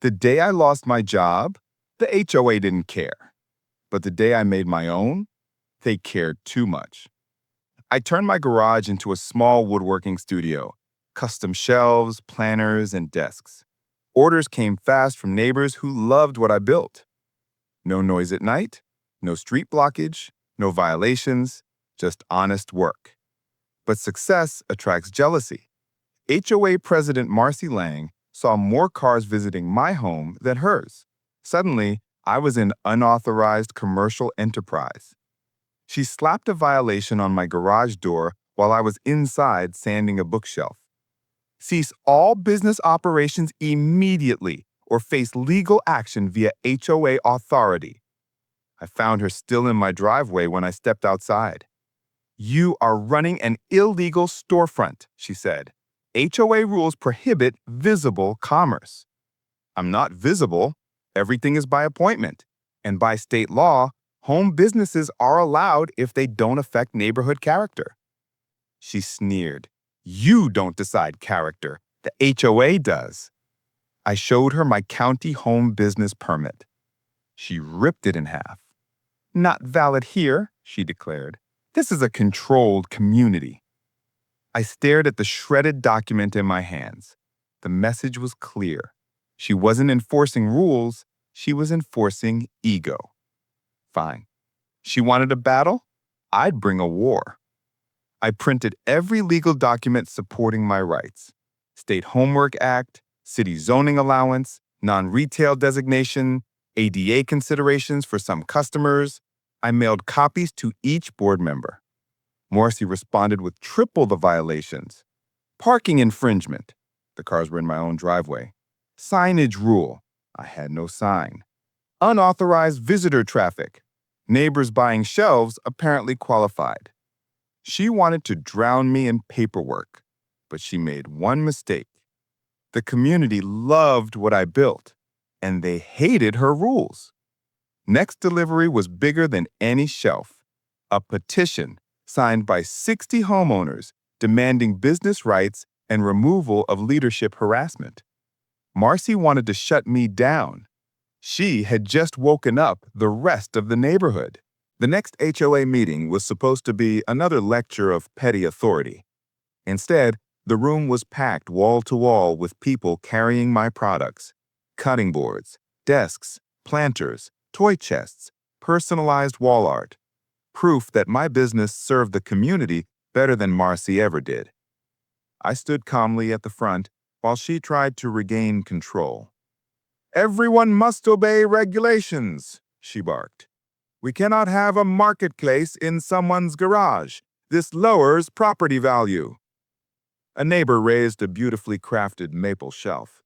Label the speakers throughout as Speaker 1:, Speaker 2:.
Speaker 1: The day I lost my job, the HOA didn't care. But the day I made my own, they cared too much. I turned my garage into a small woodworking studio, custom shelves, planners, and desks. Orders came fast from neighbors who loved what I built. No noise at night, no street blockage, no violations, just honest work. But success attracts jealousy. HOA President Marcy Lang saw more cars visiting my home than hers. Suddenly, I was an unauthorized commercial enterprise. She slapped a violation on my garage door while I was inside sanding a bookshelf. Cease all business operations immediately or face legal action via HOA authority. I found her still in my driveway when I stepped outside. You are running an illegal storefront, she said. HOA rules prohibit visible commerce. I'm not visible. Everything is by appointment. And by state law, home businesses are allowed if they don't affect neighborhood character. She sneered. You don't decide character. The HOA does. I showed her my county home business permit. She ripped it in half. Not valid here, she declared. This is a controlled community. I stared at the shredded document in my hands. The message was clear. She wasn't enforcing rules, she was enforcing ego. Fine. She wanted a battle? I'd bring a war. I printed every legal document supporting my rights. State Homework Act, City Zoning Allowance, non-retail designation, ADA considerations for some customers. I mailed copies to each board member. Morrissey responded with triple the violations. Parking infringement. The cars were in my own driveway. Signage rule. I had no sign. Unauthorized visitor traffic. Neighbors buying shelves apparently qualified. She wanted to drown me in paperwork, but she made one mistake. The community loved what I built, and they hated her rules. Next delivery was bigger than any shelf. A petition signed by 60 homeowners demanding business rights and removal of leadership harassment. Marcy wanted to shut me down. She had just woken up the rest of the neighborhood. The next HOA meeting was supposed to be another lecture of petty authority. Instead, the room was packed wall to wall with people carrying my products: cutting boards, desks, planters, toy chests, personalized wall art. Proof that my business served the community better than Marcy ever did. I stood calmly at the front while she tried to regain control. Everyone must obey regulations, she barked. We cannot have a marketplace in someone's garage. This lowers property value. A neighbor raised a beautifully crafted maple shelf.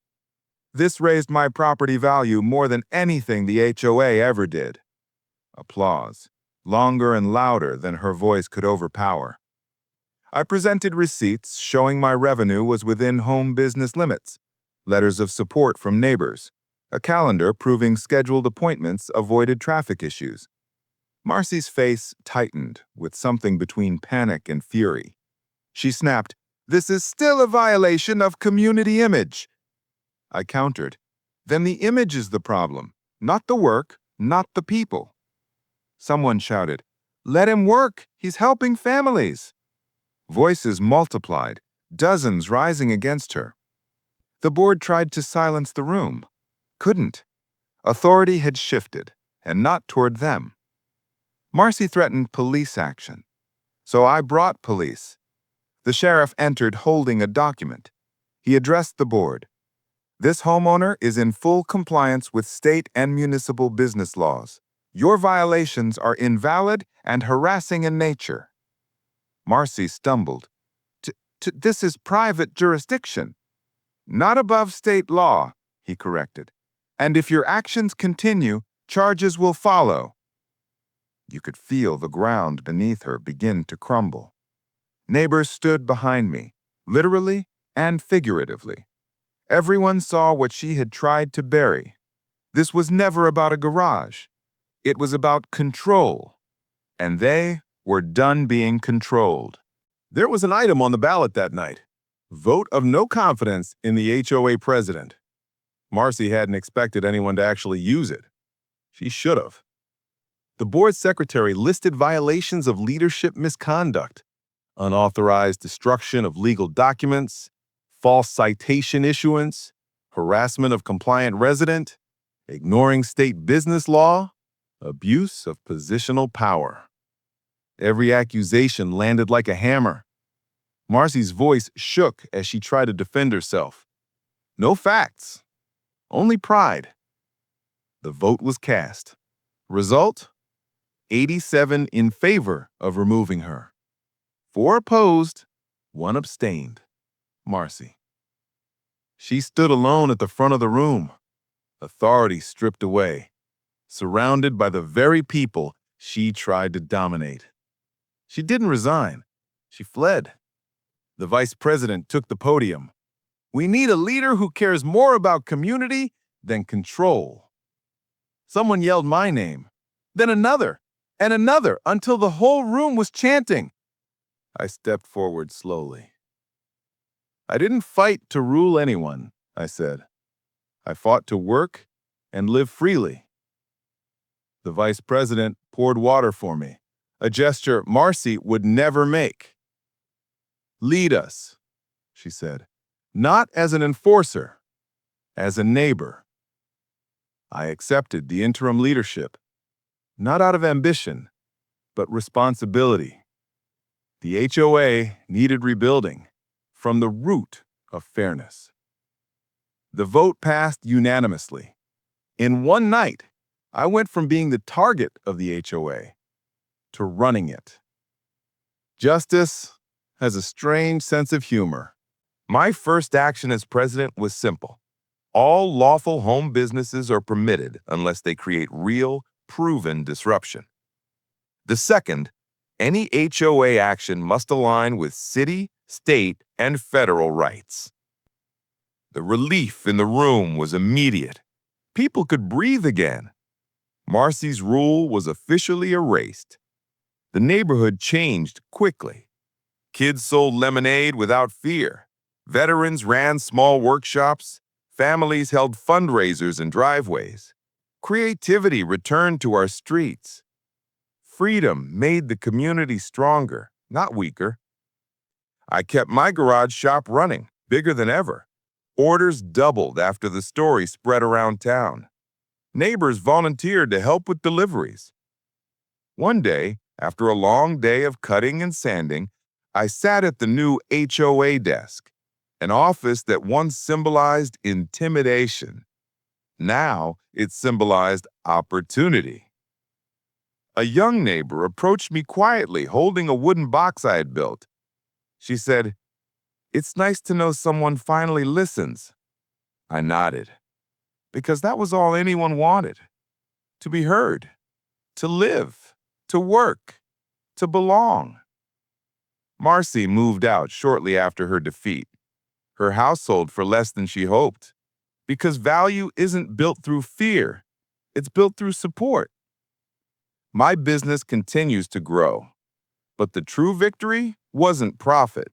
Speaker 1: This raised my property value more than anything the HOA ever did. Applause, longer and louder than her voice could overpower. I presented receipts showing my revenue was within home business limits, letters of support from neighbors, a calendar proving scheduled appointments avoided traffic issues. Marcy's face tightened with something between panic and fury. She snapped, "This is still a violation of community image." I countered, "Then the image is the problem, not the work, not the people." Someone shouted, "Let him work, he's helping families." Voices multiplied, dozens rising against her. The board tried to silence the room. Couldn't. Authority had shifted, and not toward them. Marcy threatened police action. So I brought police. The sheriff entered holding a document. He addressed the board. This homeowner is in full compliance with state and municipal business laws. Your violations are invalid and harassing in nature. Marcy stumbled. This is private jurisdiction. Not above state law, he corrected. And if your actions continue, charges will follow. You could feel the ground beneath her begin to crumble. Neighbors stood behind me, literally and figuratively. Everyone saw what she had tried to bury. This was never about a garage. It was about control. And they were done being controlled. There was an item on the ballot that night: vote of no confidence in the HOA president. Marcy hadn't expected anyone to actually use it. She should have. The board secretary listed violations of leadership misconduct, unauthorized destruction of legal documents, false citation issuance, harassment of compliant resident, ignoring state business law, abuse of positional power. Every accusation landed like a hammer. Marcy's voice shook as she tried to defend herself. No facts, only pride. The vote was cast. Result? 87 in favor of removing her. 4 opposed, 1 abstained. Marcy. She stood alone at the front of the room, authority stripped away, surrounded by the very people she tried to dominate. She didn't resign. She fled. The vice president took the podium. We need a leader who cares more about community than control. Someone yelled my name, then another, and another, until the whole room was chanting. I stepped forward slowly. I didn't fight to rule anyone, I said. I fought to work and live freely. The vice president poured water for me, a gesture Marcy would never make. Lead us, she said, not as an enforcer, as a neighbor. I accepted the interim leadership, not out of ambition, but responsibility. The HOA needed rebuilding from the root of fairness. The vote passed unanimously. In one night, I went from being the target of the HOA to running it. Justice has a strange sense of humor. My first action as president was simple. All lawful home businesses are permitted unless they create real, proven disruption. The second, any HOA action must align with city, state, and federal rights. The relief in the room was immediate. People could breathe again. Marcy's rule was officially erased. The neighborhood changed quickly. Kids sold lemonade without fear. Veterans ran small workshops. Families held fundraisers in driveways. Creativity returned to our streets. Freedom made the community stronger, not weaker. I kept my garage shop running, bigger than ever. Orders doubled after the story spread around town. Neighbors volunteered to help with deliveries. One day, after a long day of cutting and sanding, I sat at the new HOA desk, an office that once symbolized intimidation. Now it symbolized opportunity. A young neighbor approached me quietly, holding a wooden box I had built. She said, "It's nice to know someone finally listens." I nodded, because that was all anyone wanted. To be heard, to live, to work, to belong. Marcy moved out shortly after her defeat. Her house sold for less than she hoped, because value isn't built through fear, it's built through support. My business continues to grow, but the true victory wasn't profit.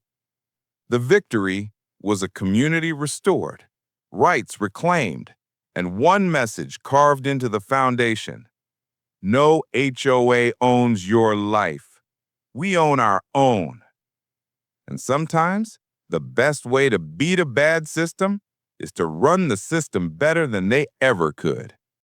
Speaker 1: The victory was a community restored, rights reclaimed, and one message carved into the foundation. No HOA owns your life. We own our own. And sometimes, the best way to beat a bad system is to run the system better than they ever could.